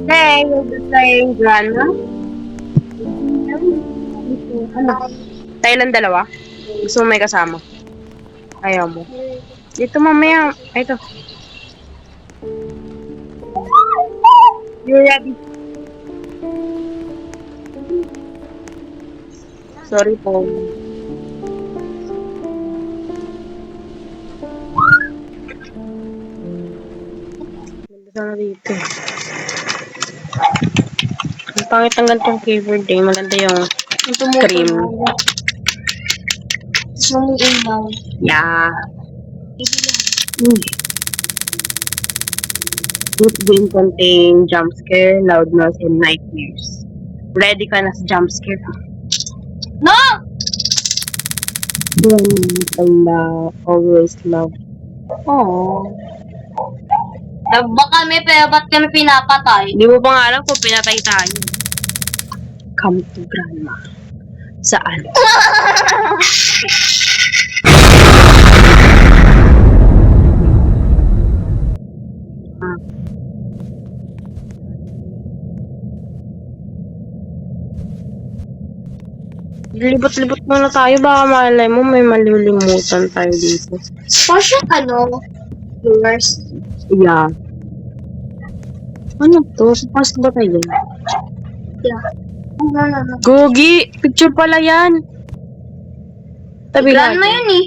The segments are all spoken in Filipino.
Today, we'll be playing Grandma. Ano? Tayo lang dalawa? Gusto mo may kasama? Ayaw mo. Dito mamaya. Ay, ito. You ready? Sorry po. Ganda sana dito. Ang pangit ang gantong keyboard eh. Maganda yung screen. Yeah. This game contain jump scare, loudness, and nightmares. Ready ka na sa jump scare? No! Always love. Oh. Nagba kami, pero ba't kami pinapatay? Hindi mo pa nga alam kung pinatay tayo. Come to Grandma. Saan? Libot-libot muna tayo. Baka malay mo may malilimutan tayo dito. Kasi yours. Yeah. Ano to? Pass ba tayo? Yeah. Gogi! Picture pala yan! Tabi Grandma natin. yun eh.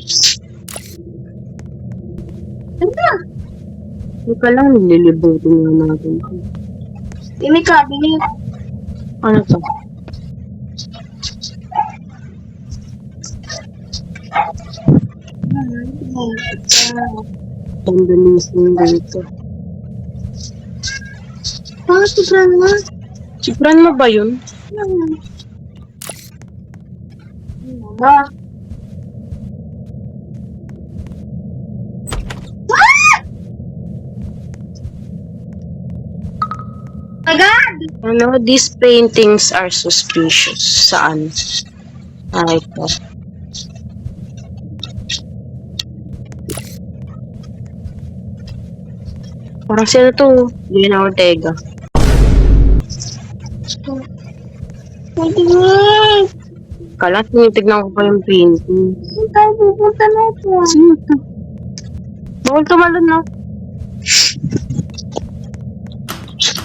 Ano? Hindi ka lang nililibutin na natin. May cabinet. Ano to? Vandalism dito. Bakit si Grandma? Si Grandma ba yun? Mama. Agad! Ano? These paintings are suspicious. Saan? Ah, ito. Parang sino to? Gina Ortega. Kalat, tinitignan ko pa yung painting. Saan tayo pupunta na ito? Sino to? Bawal tumalon, no?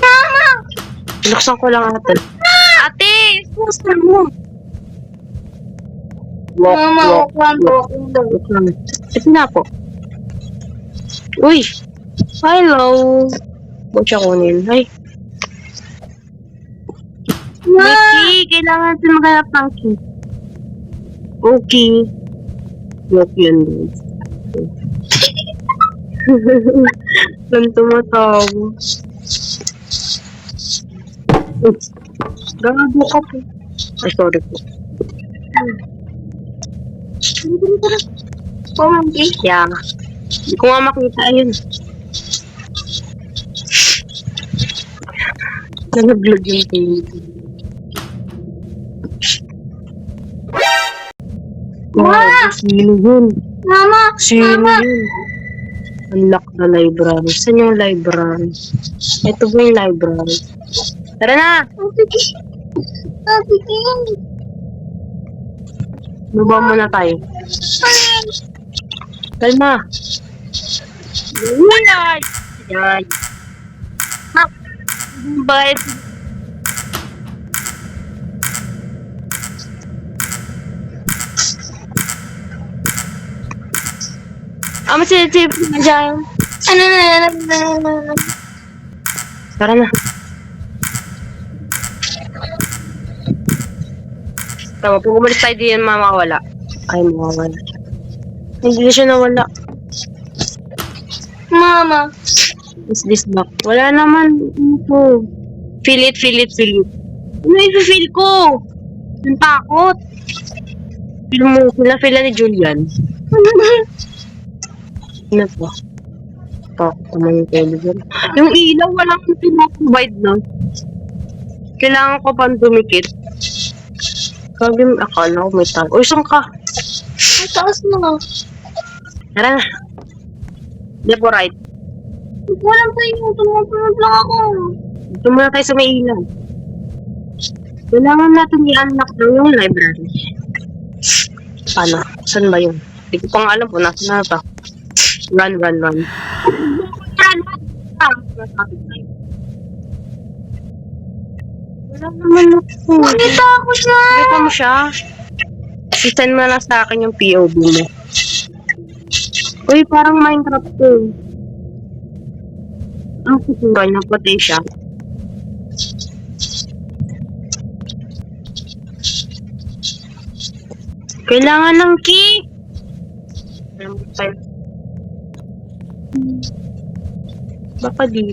Mama! Binuksan ko lang ate. Ate! Gusto mo? Mama, walk. Walk lang. Ito na po. Uy! Hello! Huwag siya kunin. Ay! May key! Kailangan natin maghanap ng key. Okay. Lock yan doon. Saan tumatawa? Gago ka po. Ay, sorry po. Pumangki. Yeah. Hindi ko nga makita. Ayun. Nalaglag yung painting. Wow! Sino yun? Mama! Sino Mama! yun? Unlock the library. Saan yung library? Ito ba yung library? Tara na! Baba muna tayo. Kalma! Yan! Yan! Bakit? Masisip na dyan. Tara na. Tama, pag umalis tayo din, mawawala. Ay, mawawala. Hindi na siya nawala. Mama! Is this back? Wala naman. Ito. Feel it. Ano i-feel ko? Ang takot. Feel mo, feel ni Julian. Ano po? Takot naman yung television. Yung ilaw, walang pinaprovide na. Kailangan ko pang dumikit. Sabi mo, akala ko may tag. Uy, saan ka? Ang taas na. Tara na. Left or right? Walang pa yung tumutunod lang ako. Ito muna tayo sa may ilaw. Kailangan natin i-unlock daw yung library. Paano? Saan ba yun? Hindi ko pa nga alam kung nasa na ito. Run. Wala naman ako. Nakita ako siya. Kita mo siya? I-send mo na lang sa akin yung POV mo. Uy, parang Minecraft to. Ang kusura niya, pati siya. Kailangan ng key! Baka di.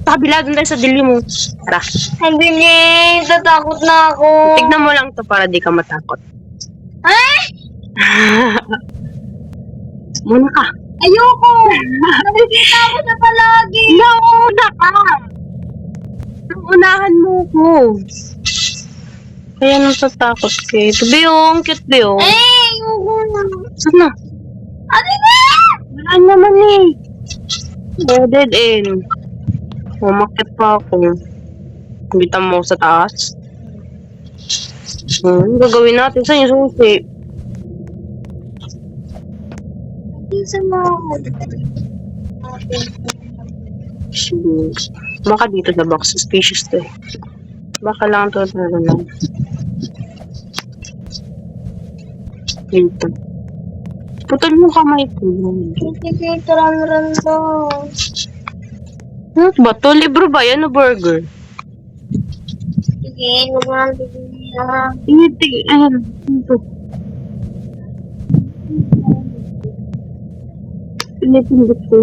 Kabila doon tayo sa dili mo. Tara. Hindi nga. Tatakot na ako. Tignan mo lang to para di ka matakot. Ay! Muna ka. Ayoko! Nakikita ako na palagi. Nauna ka! Naunahan mo ko. Kaya natatakot ka. Ito ba yung cute ba yung? Ay! Ayoko na. Saan na? Ano na? Wala naman eh. Oh, dead end. Umakit pa ako. Kita mo sa taas. Ano gagawin natin? Saan yung susi? Isa mo ako. Baka dito sa box. Suspicious to eh. Baka lang to lang. Dito. Putol mo kamay ko. Sige, ran to. Ano ba to? Libro ba yan o burger? Sige, huwag mo nang bibigyan. Hindi. Ayan. Ito. Pinipindot ko.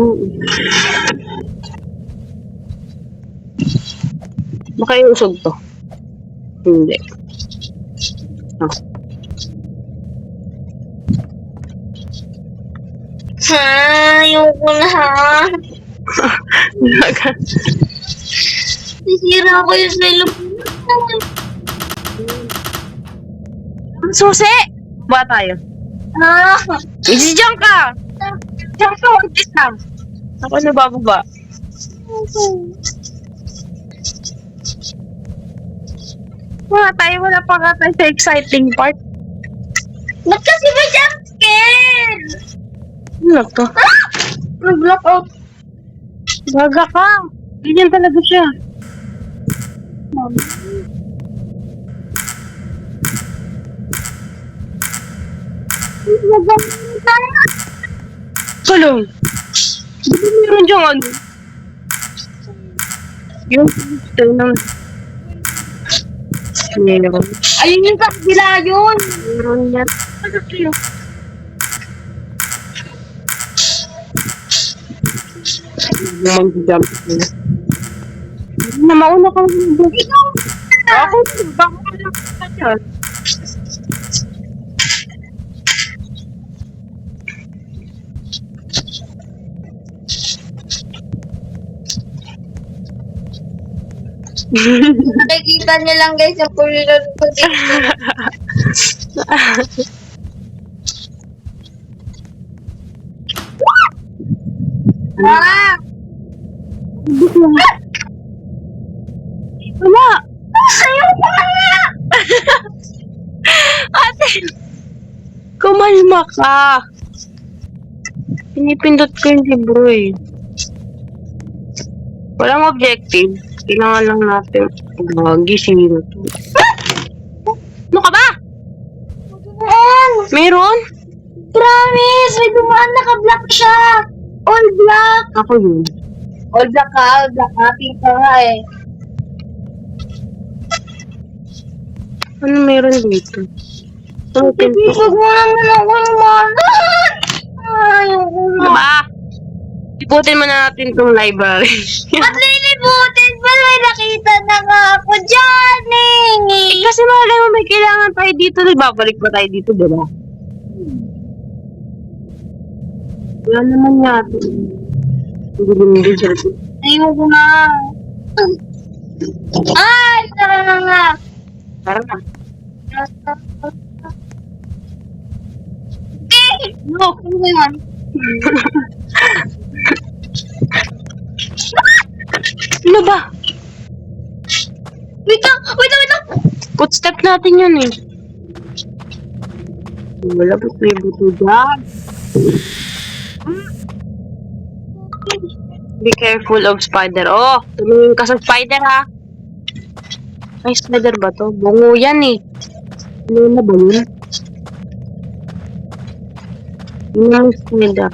Baka yung usog to. Hindi. Ah. Ha, ayoko na ha. Sisira ko yung cellphone. Susi! Ba tayo? Ha? Easy jump ka! Jump ka, mag-is lang. Ako na bababa. Wala pa nga tayo sa exciting part. Ba't kasi ba jump scare? Ano to? Nag-block out. Baga ka. Ganyan talaga siya. Tulong. Hindi meron diyang ano. Yung ito ng... Meron. Ayun yung kabila yun. Meron yan. Ano ito? Mag-jump na mauna ka. Ikaw Ako, baka lang ka dyan. nakikita niyo lang guys yung position ko dito. Ah! Wala! Ayaw ko na! Ate! Kumalma ka! Pinipindot ko yung libro eh. Walang objective. Kailangan lang natin gisingin na to. Ano ka ba? Meron? Promise! May dumaan naka-black siya! All black! Ako yun. All black ka, all black ka. Pink ka nga eh. Ano meron dito? Open to. Huwag mo naman ako naman. Ayaw ko Ano na. ba? Iputin mo na natin tong library. At lilibutin pa may nakita na nga ako dyan eh. Kasi malay mo may kailangan tayo dito. Babalik pa tayo dito, diba? Wala naman yata. Hindi siya. Ayaw ko na. Ay, tara na nga. Tara na. No, ano ba yun? Ano ba? Wait lang! Wait lang! Wait lang! Footstep natin yun eh. Wala po may buto dyan. Be careful of spider. Oh, tumingin ka sa spider ha. Ay, spider ba to? Bungo yan eh. Ano na ba yun? Yun ang spider.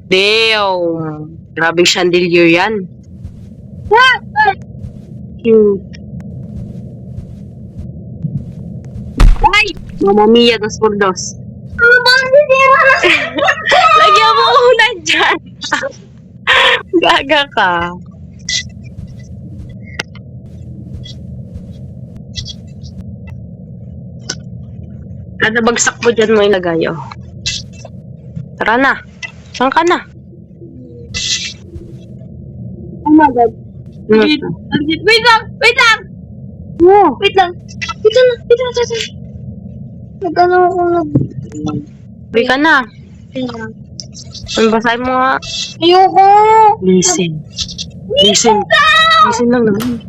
Damn! Grabe chandelier yan. Cute. Ay! Mamma Mia, dos por dos. Ano ba ang sisira na? Lagyan mo ulan dyan. Gaga ka. Kada bagsak mo dyan mo ilagay, oh. Tara na. Saan ka na? Oh my God. Ano Wait to? wait lang! Wait lang! Oh, Wait lang! Wait lang! Wait lang! Wait lang! Nag-ano ako nag... uwi ka na. Wait lang. Ano basahin mo nga? Ayoko! Listen. Listen. Listen lang naman.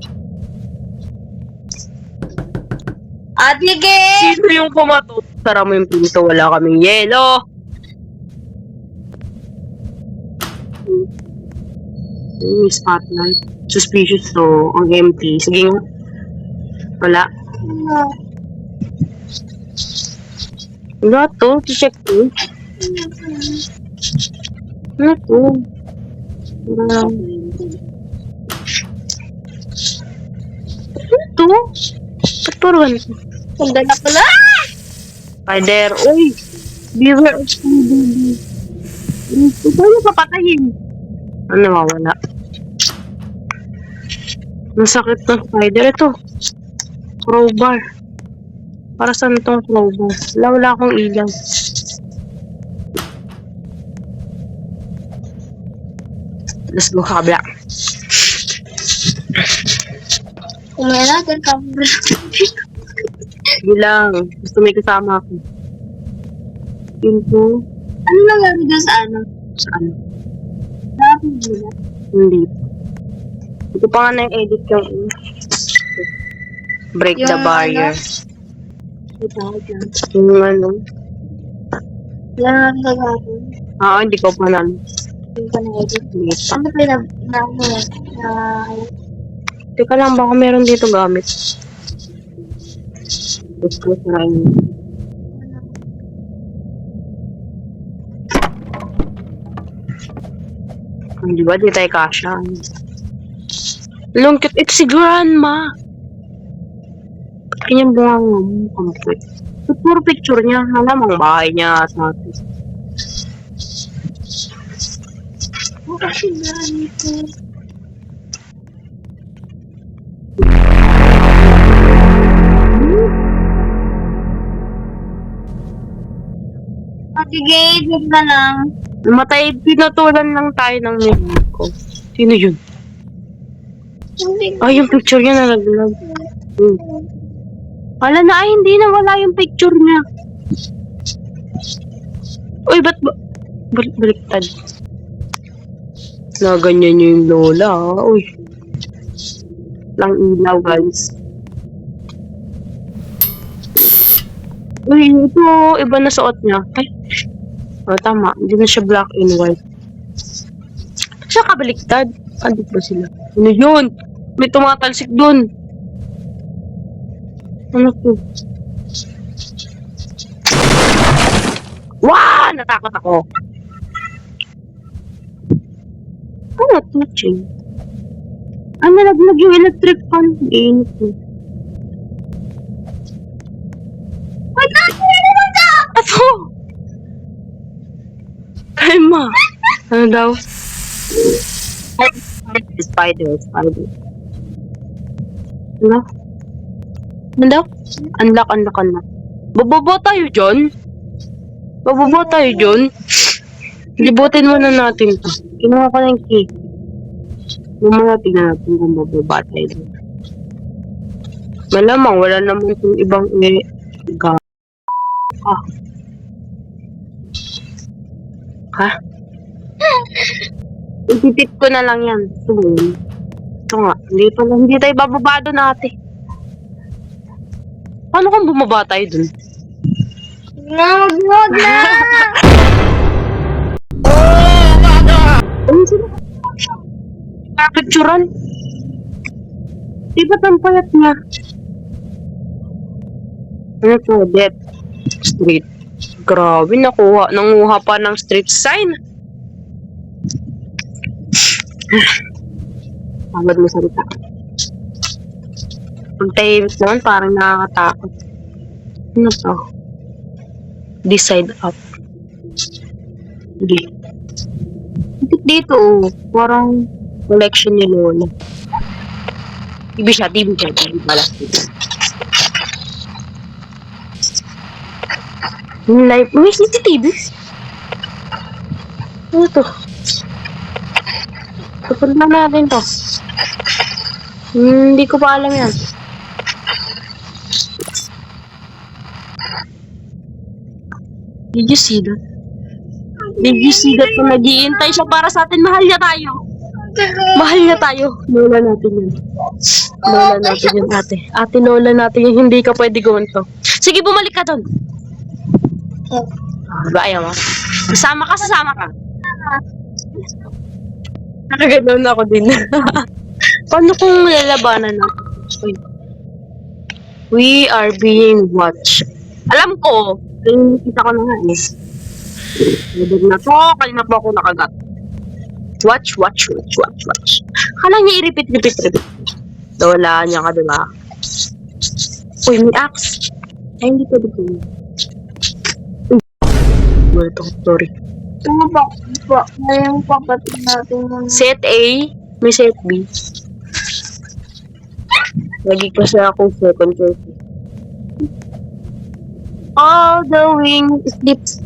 Ate Gay! Sino yung pumato? Sara mo yung pinto. Wala kaming yelo. May spotlight. Suspicious to. Ang empty. Sige nga. Wala. Wala to. Check to. Ano to? Wala. Ano to? Ba't puro ganito? Ganda na pala! Spider. Uy! Beware of spider. Ito yung papatayin. Ano nawawala? Masakit ng spider. Ito. Crowbar. Para saan itong crowbar? Wala akong ilaw. Let's go kabla. Umaya natin, kabra. Bilang. Gusto may kasama ako. Pinto. Ano nangyari doon sa ano? Saan? Nakapag nila. Hindi. Hindi ko pa nga na-edit yung break the Yung barrier. May tao dyan. Yung ano. Wala na natin gagawin. Hindi ko pa na. Yung pa na-edit. Hindi pa. Ano pa yung Teka lang, baka meron dito gamit. Let's go try. Hindi ba? Di tayo kasha. Lungkit. It's si Grandma. Kanyang bunga mo. Kampit. Puro picture niya. Malamang bahay niya sa atin. kasi ganito. Mag-gate na lang. Namatay, pinatulan lang tayo ng nilid ko. Sino yun? Hindi. Yung picture niya nalaglag. Wala na, hindi na wala yung picture niya. Uy, ba't ba? Baliktad. Ganyan niyo yung lola, ha? Uy. Lang ilaw, guys. Uy, ito, iba na suot niya. Ay. Tama. Hindi na siya black and white. Siya kabaliktad. Andito ba sila? Ano yun? May tumatalsik dun. Ano to? Wow! Natakot ako. Ano to, Ching? Nalaglag yung electric fan. Init ko. Wait lang! Ato! Ay, ma. Ano daw? Spider. Ano? Ano daw? Unlock. Bababa tayo dyan? Libutin muna natin to. Kinuha ko na yung key. Mamaya tingnan natin kung bababa tayo dyan. Malamang, wala naman itong ibang Ha? Ititip ko na lang yan. Ito ba yun? Ito nga. Hindi tayo bababa doon ate. Paano kung bumaba tayo dun? Wag na! Ano sila? Picturean? Di ba't ang payat niya? Ano to? Death Street. Grabe, nanguha pa ng street sign. Tawad mo salita. Pag tahimik naman, parang nakakatakot. Ano to? This side up. Dito, oh. Parang collection ni Lola. TV siya pala. Live, may CCTV? Ano to? Tupunta natin to. Hindi ko pa alam yan. Did you see that? Did you see that kung nag-iintay siya para sa atin? Mahal niya tayo. Mahal niya tayo. Lola natin yun. Lola natin yun, ate. Ate Lola natin yun. Hindi ka pwede gawin to. Sige, bumalik ka doon. Diba ayaw mo? Sasama ka. Nakaganoon ako din. Paano kung lalabanan ako? We are being watched. Alam ko, kita ko na nga eh. Nabig na to, kanina pa ako nakagat. Watch. Kala niya i-repeat. Wala niya ka, diba? Uy, may axe. Ay, hindi pwede ko. Uy, sorry. Ano ba? Ngayong papatid natin yung... Set A, may set B. Lagi kasi akong second choice. All the wings slips.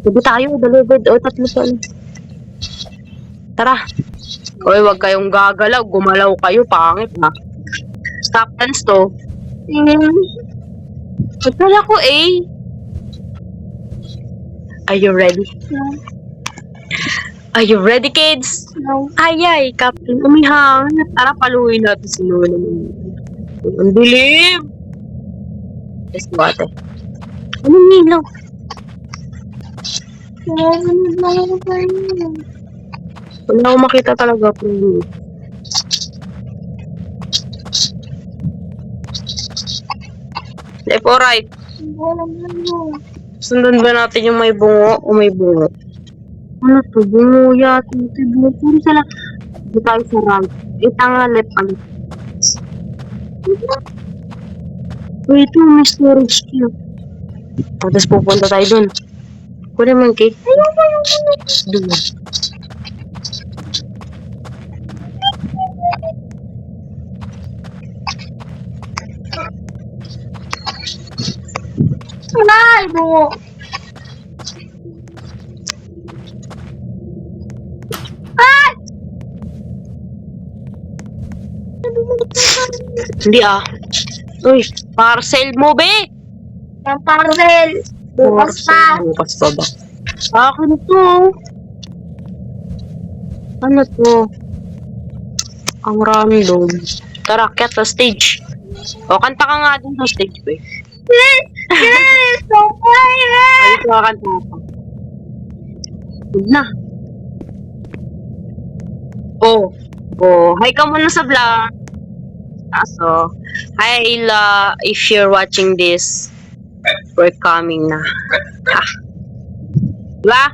Sabi tayo, delivered. O, tatlo pa. Tara. Oy, wag kayong gagalaw. Gumalaw kayo, pangit ha. Stop dance to. Pagkala ko eh. Are you ready? No. Are you ready, kids? No. Ay, Captain. Umihang. Tara, paluhin natin si Lola. Ang dilim! Let's go, ate. Anong nilaw? Wala akong makita talaga. Left or right? Sundan ba natin yung may bungo o may bungo? Ano to? Bungo yata. Ito bungo. Puro sila. Hindi tayo sa right. Ito nga left ang. Wait, ito may storage queue. Tapos pupunta tayo dun. Kunin mo yung cake. Dun. Ay, bungo. Ay! Hindi ah. Uy, parcel mo, be! Yung parcel. Bukas pa. Bukas pa ba? Akin to. Ano to? Ang random. Tara, cat sa stage. O, kanta ka nga dun sa stage, be. Yes! So quiet! Ay, kakanta ka. Good na. Hi ka muna sa vlog. So, hi La, if you're watching this, we're coming na. Ha? Diba?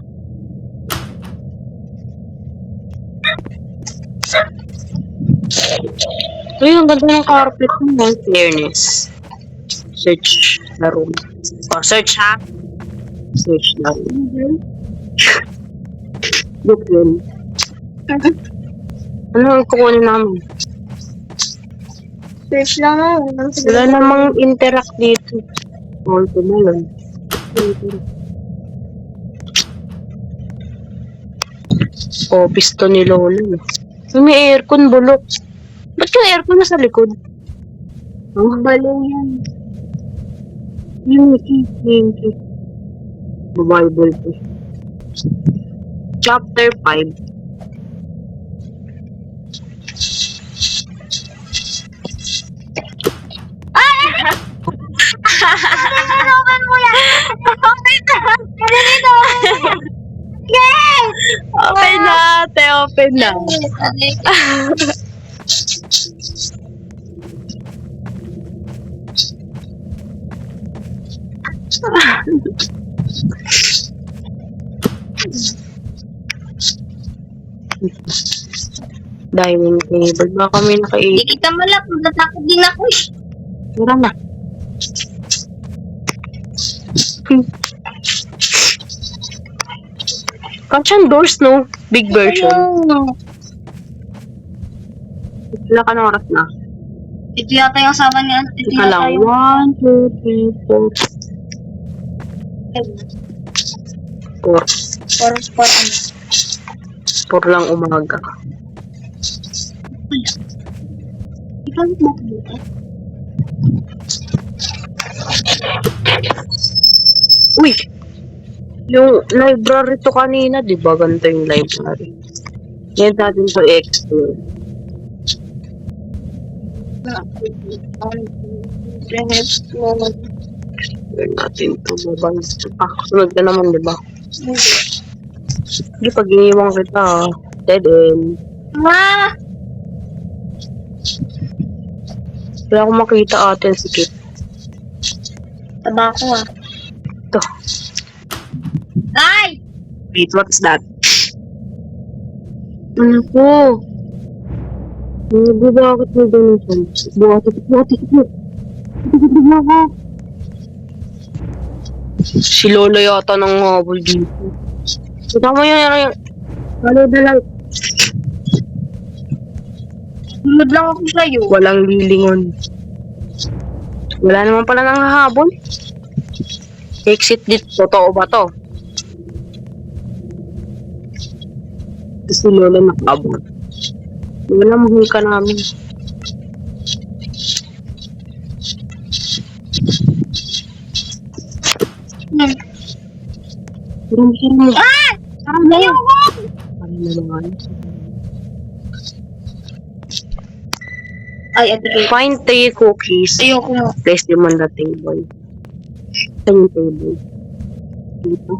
Uy, ang ganda ng carpet mo. Fairness. Search na room. Oh, search ha? Search na room. Look yun. Ano ang kukunin namin? Search lang naman. Wala namang interact dito. Oh, ito na yun. Oh, piston ni Lolo. May aircon, bulok. Ba't yung aircon nasa likod? Ang baliw yan. Yung Bible po. Chapter 5. Open mo yan! Open na! Dito! Okay! Open na, ate. Open na. Dining table. Baka may Hindi nakaisip. kita malak. Natakot din ako eh. Tara na. Kasyan doors, no? Big version. Ayun. Wala ka ng oras na. Ito yata yung asawa niya. Ito Ika yata lang. yung... 1, 2, 3, 4. 4. For ano? 4 lang umaga. Ikaw yung makulit. Uy! Yung library to kanina, di ba? Ganito yung library. Yan natin to explore. Yan natin to. Babang. Sunod ka naman, di ba? Hindi, pag iniwang kita, dead end. Ma! Kaya ako makita atin si Kit. Taba ko ah. Ito. Ay! Wait, what is that? Ano po? Hindi, bakit may ganun? Buhati. Bigla ka. Si Lolo yata ng habol dito. Kita mo yun. Ano dalang? Sunod lang ako sa'yo. Walang lilingon. Wala naman pala nang hahabol. Exit dito. Totoo ba to? Ito si Lolo nakaabot. Wala mahuli ka namin. Hirang. Ah! Ayoko! Ano na naman? Ay, ate kayo. Find 3 cookies. Ayoko nga. Place them on the table. Ito yung table. Dito.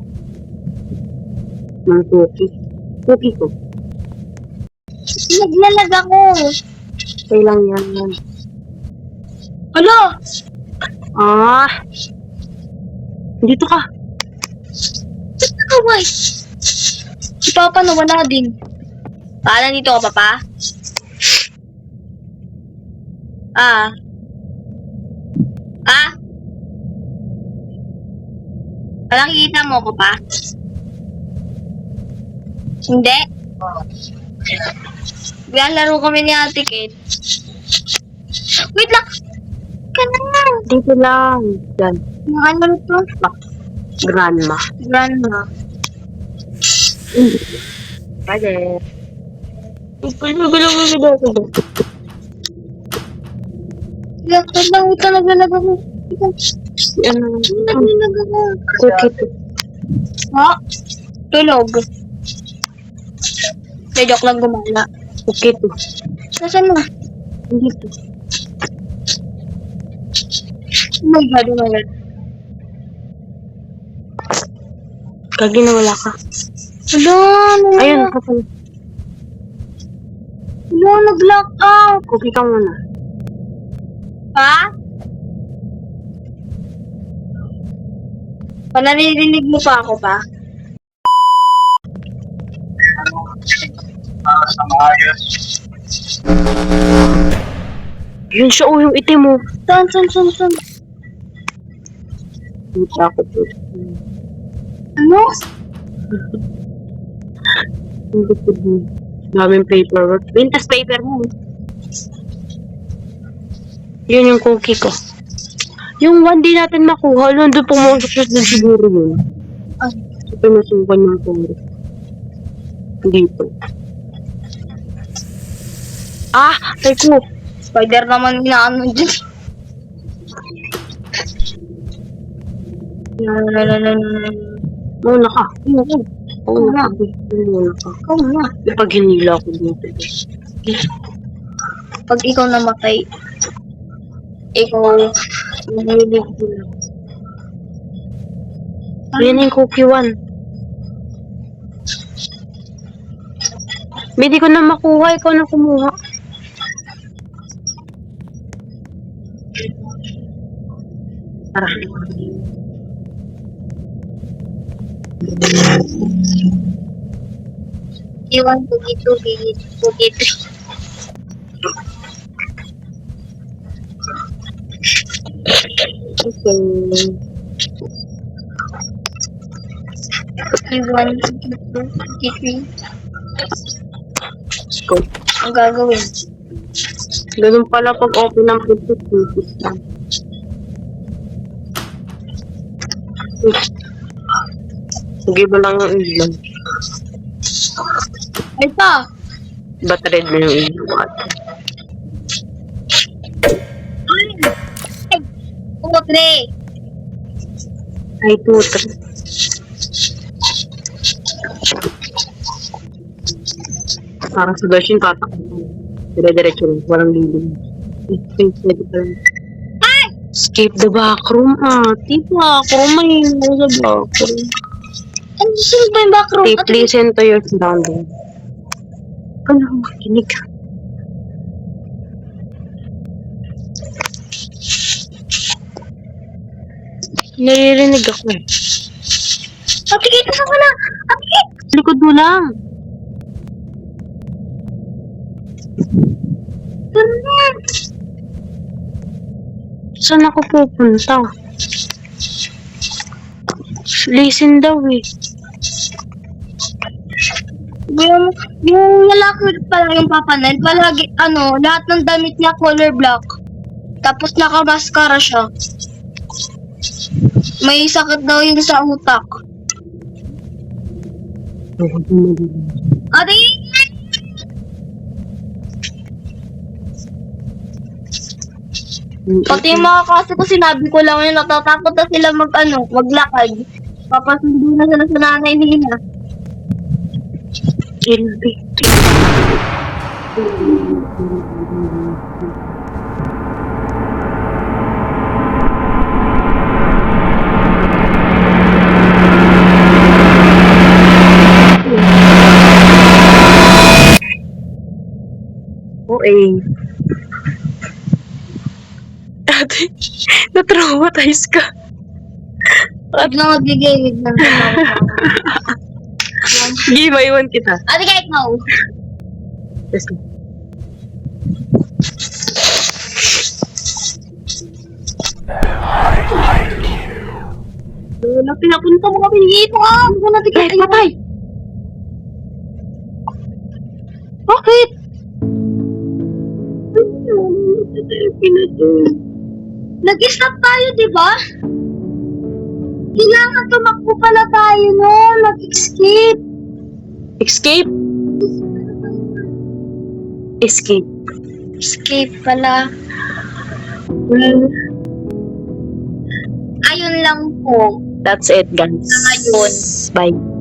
Ng cookie. Cookie ko. Naglalag ako. Okay lang yan. Alo! Ah! Dito ka. Ba't nakaway? Si Papa nawala din. Paalan dito ka, Papa? Ah? Nakikita mo ko pa? Hindi? Biyan laro kami ni Ate Kate. Wait lang! Kanan! Dito lang. Yan. Yung ano to? Grandma. Grandma. Pwede. Gulo. Naglalag ako. Ano? Naglalag ako. Cookie to. Ha? Tulog. Joke lang gumala. Cookie to. Nasaan na? Dito. Oh my God, oh my God. Kagi na wala ka. Hala, Ayun, kapal. Hala, nag-lock out. Cookie ka muna. Pa? Naririnig mo pa ako pa? Yun siya, yung itim mo. Saan? Dito ako po. Ano? Daming paperwork. Pintas paper mo. Yun yung cookie ko. Yung one day natin makuha, nandun pumusok siya dun siguro yun. Ay. So, pinasukan yung puro. Dito. Ah! Ay ko! Spider naman inaano dyan. Muna ka. Oo nga. muna ka. Ikaw nga. Pag hinila ko dito. Pag ikaw namatay, ikaw mahilig din. Yan yung cookie one. Hindi ko na makuha. Ikaw na kumuha. Tara. Iwan ko dito, dito. Okay. Iwan ko dito, dito. Go. Ang gagawin. Ganun pala pag open ng pipis lang. Sige ba lang ang ilaw? Ay pa! Ba't red na yung ilaw? Ay! Putre! Ay, tutre. Parang sa version tatakbo. Dire-diretso lang. Walang lilim. Pwede pa lang. Ay! Skip the backroom, ate. Backroom, mahina sa backroom. Ano sino ba yung backroom? Take, listen to your surroundings. Ano ang makinig? Naririnig ako eh. Ate Kate, saan ka na? Ate Kate! Likod mo lang. Saan ako pupunta? Listen daw eh. Yung lalaki pala yung papanel, palagi, lahat ng damit niya color black. Tapos nakamaskara siya. May sakit daw yun sa utak. Ate! Pati yung mga kaso ko sinabi ko lang yun, natatakot na sila maglakad. Papasundo na sila sa nanay nila. Kilby. Okay. Ate, na-traumatize ka. Wag na magbigay, wag na. Sige, maiwan kita. Ate kahit no. Yes. Wala, pinapunta mo kami dito ah! Huwag na tigay. Patay! Bakit? Nag-stop tayo, di ba? Kailangan tumakbo pala tayo no, mag-escape. Escape? Escape. Escape pala. Well, Ayun lang po. that's it, guys. Ngayon. Bye.